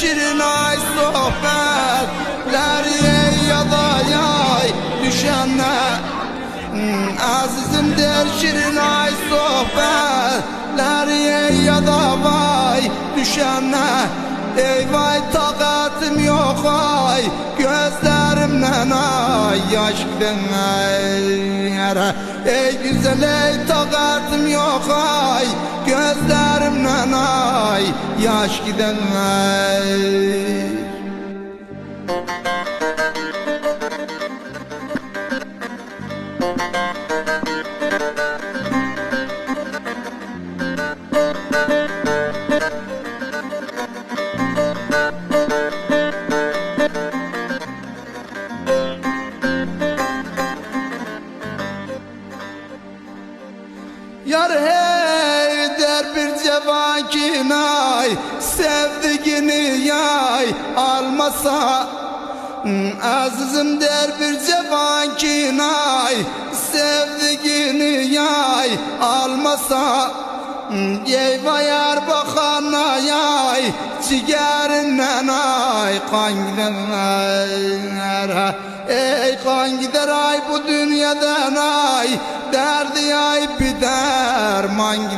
şirin ay sohbetler ya da yay düşenler. Azizim der şirin ay sohbetler ya da vay düşenler. Ey vay taqatım yok ay gözlerimden ay yaş giden ay. Ey güzel ey taqatım yok ay gözlerimden ay yaş giden ay. Yar hey der bir cevan ki nay sevdiğini yay almasa. Azizim der bir cevan ki nay sevdiğini yay almasa. Eyvah yar bakana yay ciğerinden ay kan gider ay. Ey kan gider ay bu dünyadan ay derdi ay bir derman gider.